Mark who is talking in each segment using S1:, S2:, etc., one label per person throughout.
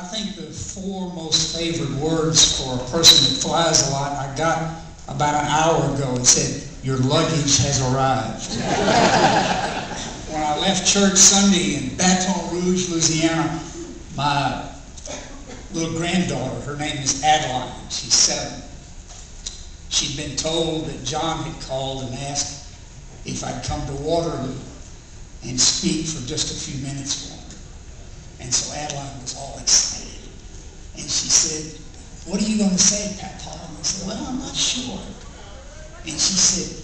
S1: I think the four most favored words for a person that flies a lot, I got about an hour ago. It said, "Your luggage has arrived." When I left church Sunday in Baton Rouge, Louisiana, my little granddaughter, her name is Adeline, she's 7. She'd been told that John had called and asked if I'd come to Waterloo and speak for just a few minutes for him. And so Adeline was all excited. And she said, "What are you going to say, Papa?" And I said, "Well, I'm not sure." And she said,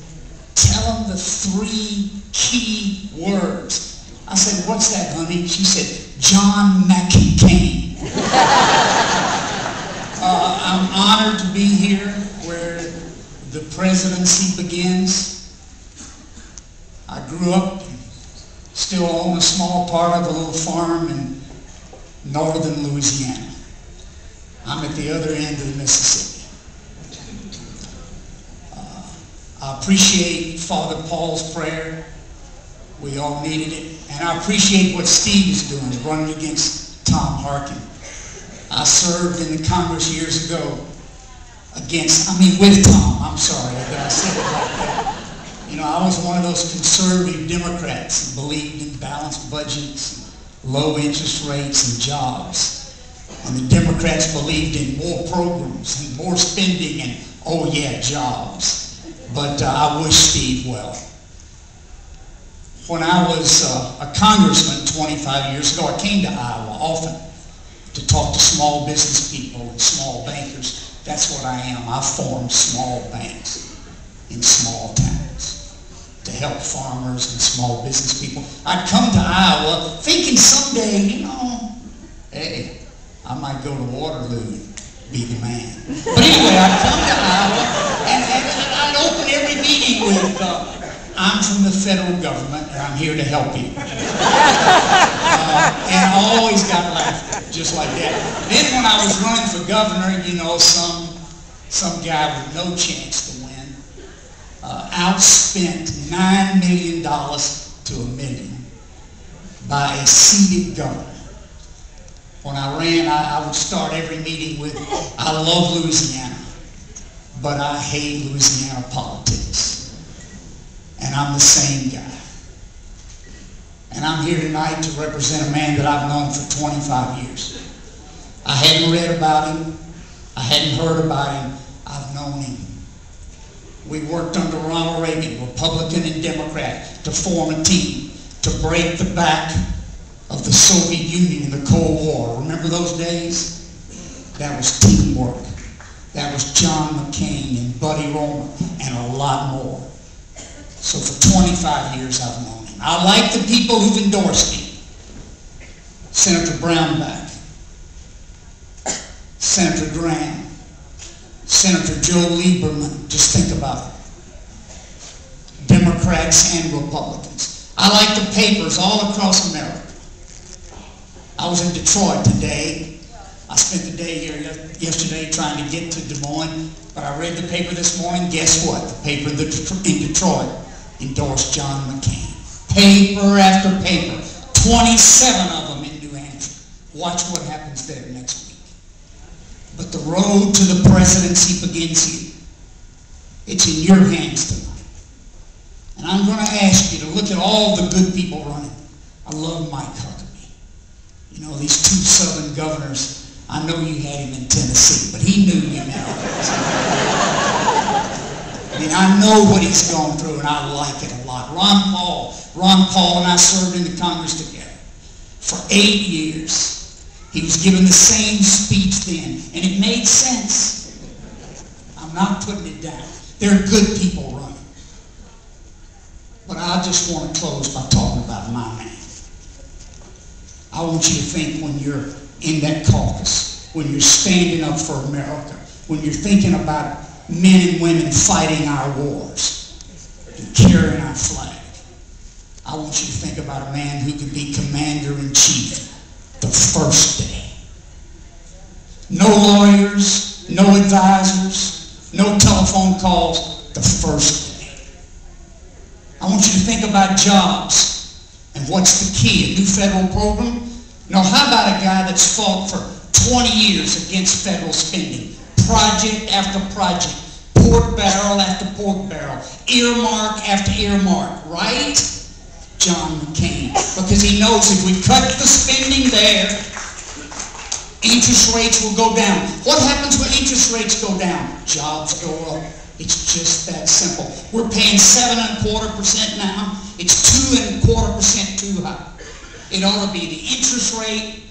S1: "Tell him the 3 key words." I said, "What's that, honey?" She said, "John McCain." I'm honored to be here where the presidency begins. I grew up and still own a small part of a little farm in northern Louisiana. I'm at the other end of the Mississippi. I appreciate Father Paul's prayer. We all needed it. And I appreciate what Steve is doing, running against Tom Harkin. I served in the Congress years ago with Tom. I'm sorry that I said it like that. You know, I was one of those conservative Democrats who believed in balanced budgets, low interest rates, and jobs. And the Democrats believed in more programs and more spending and, oh yeah, jobs. But I wish Steve well. When I was a congressman 25 years ago, I came to Iowa often to talk to small business people and small bankers. That's what I am. I form small banks in small towns to help farmers and small business people. I'd come to Iowa thinking someday, you know, hey, I might go to Waterloo and be the man. But anyway, I'd come to Iowa and I'd open every meeting with, "I'm from the federal government and I'm here to help you." And I always got laughter, just like that. Then when I was running for governor, you know, some guy with no chance to win outspent $9 million to $1 million by a seated governor. When I ran, I would start every meeting with, "I love Louisiana, but I hate Louisiana politics." And I'm the same guy. And I'm here tonight to represent a man that I've known for 25 years. I hadn't read about him. I hadn't heard about him. I've known him. We worked under Ronald Reagan, Republican and Democrat, to form a team to break the back of the Soviet Union in the Cold War. Remember those days? That was teamwork. That was John McCain and Buddy Roemer and a lot more. So for 25 years I've known him. I like the people who've endorsed him. Senator Brownback, Senator Graham, Senator Joe Lieberman, just think about it. Democrats and Republicans. I like the papers all across America. I was in Detroit today. I spent the day here yesterday trying to get to Des Moines, but I read the paper this morning. Guess what? The paper in Detroit endorsed John McCain. Paper after paper. 27 of them in New Hampshire. Watch what happens there next week. But the road to the presidency begins here. It's in your hands tonight. And I'm going to ask you to look at all the good people running. I love Mike Huckabee. You know, these 2 Southern governors, I know you had him in Tennessee, but he knew you now. I mean, I know what he's gone through, and I like it a lot. Ron Paul and I served in the Congress together for 8 years. He was given the same speech then, and it made sense. I'm not putting it down. There are good people running. But I just want to close by talking about my man. I want you to think when you're in that caucus, when you're standing up for America, when you're thinking about men and women fighting our wars and carrying our flag. I want you to think about a man who could be commander-in-chief the first day. No lawyers, no advisors, no telephone calls, the first day. I want you to think about jobs and what's the key, a new federal program? No, how about a guy that's fought for 20 years against federal spending. Project after project. Pork barrel after pork barrel. Earmark after earmark. Right? John McCain. Because he knows if we cut the spending there, interest rates will go down. What happens when interest rates go down? Jobs go up. It's just that simple. We're paying 7.25% now. It's 2.25% too high. It ought to be the interest rate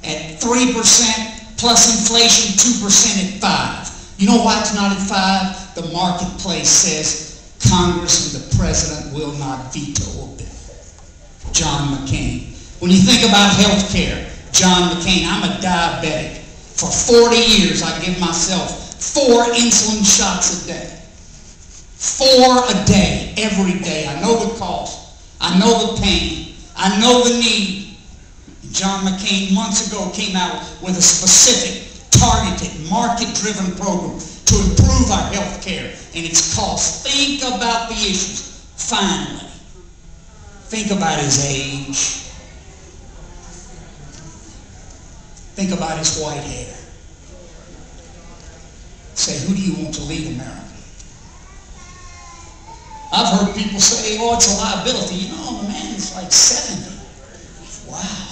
S1: at 3% plus inflation 2% at 5%. You know why it's not at 5%? The marketplace says Congress and the president will not veto a bill. John McCain. When you think about health care, John McCain, I'm a diabetic. For 40 years I give myself 4 insulin shots a day. 4 a day, every day. I know the cost. I know the pain. I know the need. John McCain months ago came out with a specific, targeted, market-driven program to improve our health care and its costs. Think about the issues. Finally, think about his age. Think about his white hair. Say, who do you want to lead America? I've heard people say, oh, it's a liability. You know, the man is like 70. Wow.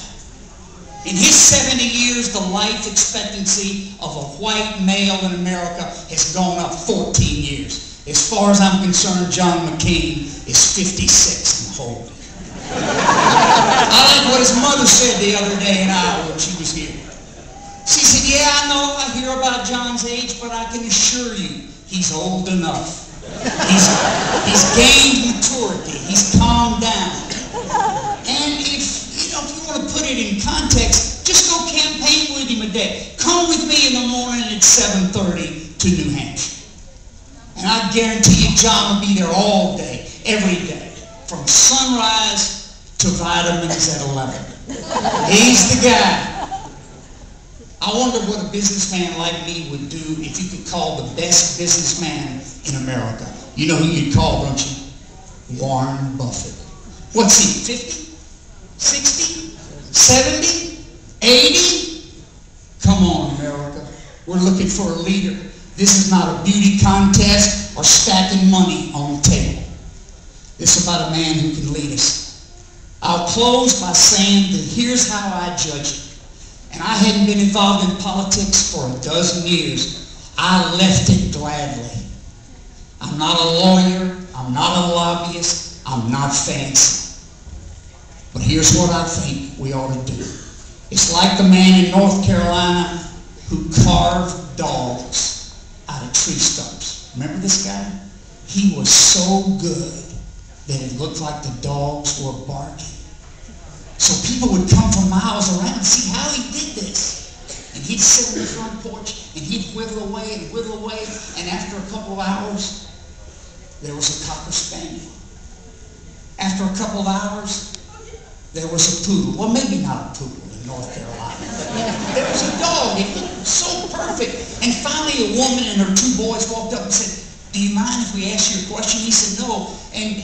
S1: In his 70 years, the life expectancy of a white male in America has gone up 14 years. As far as I'm concerned, John McCain is 56 and holding. I like what his mother said the other day in Iowa when she was here. She said, yeah, I know, I hear about John's age, but I can assure you, he's old enough. He's gained maturity. He's calmed down. And if you want to put it in context, just go campaign with him a day. Come with me in the morning at 7:30 to New Hampshire. And I guarantee you John will be there all day, every day, from sunrise to vitamins at 11. He's the guy. I wonder what a businessman like me would do if you could call the best businessman in America. You know who you'd call, don't you? Warren Buffett. What's he, 50? 60? 70? 80? Come on, America. We're looking for a leader. This is not a beauty contest or stacking money on the table. This is about a man who can lead us. I'll close by saying that here's how I judge it. And I hadn't been involved in politics for a dozen years. I left it gladly. I'm not a lawyer. I'm not a lobbyist. I'm not fancy. But here's what I think we ought to do. It's like the man in North Carolina who carved dogs out of tree stumps. Remember this guy? He was so good that it looked like the dogs were barking. So people would come from miles around and see how he did this. And he'd sit on the front porch and he'd whittle away and whittle away. And after a couple of hours, there was a Cocker Spaniel. After a couple of hours, there was a poodle. Well, maybe not a poodle in North Carolina. There was a dog. It looked so perfect. And finally, a woman and her 2 boys walked up and said, do you mind if we ask you a question? He said, no. And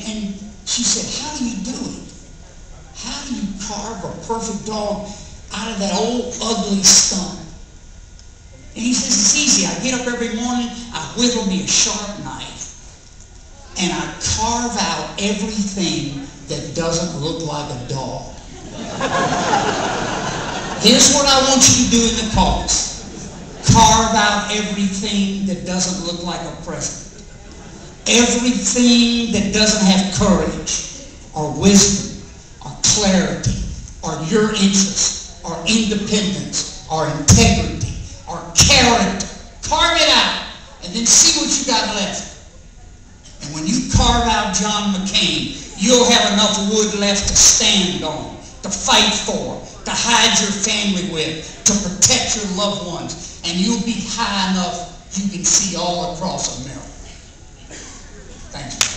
S1: she said, how do you do it? How do you carve a perfect dog out of that old ugly stump? And he says, it's easy. I get up every morning, I whittle me a sharp knife, and I carve out everything that doesn't look like a dog. Here's what I want you to do in the caucus. Carve out everything that doesn't look like a president. Everything that doesn't have courage or wisdom or clarity, or your interest, or independence, or integrity, or character. Carve it out, and then see what you got left. And when you carve out John McCain, you'll have enough wood left to stand on, to fight for, to hide your family with, to protect your loved ones, and you'll be high enough you can see all across America. Thank you.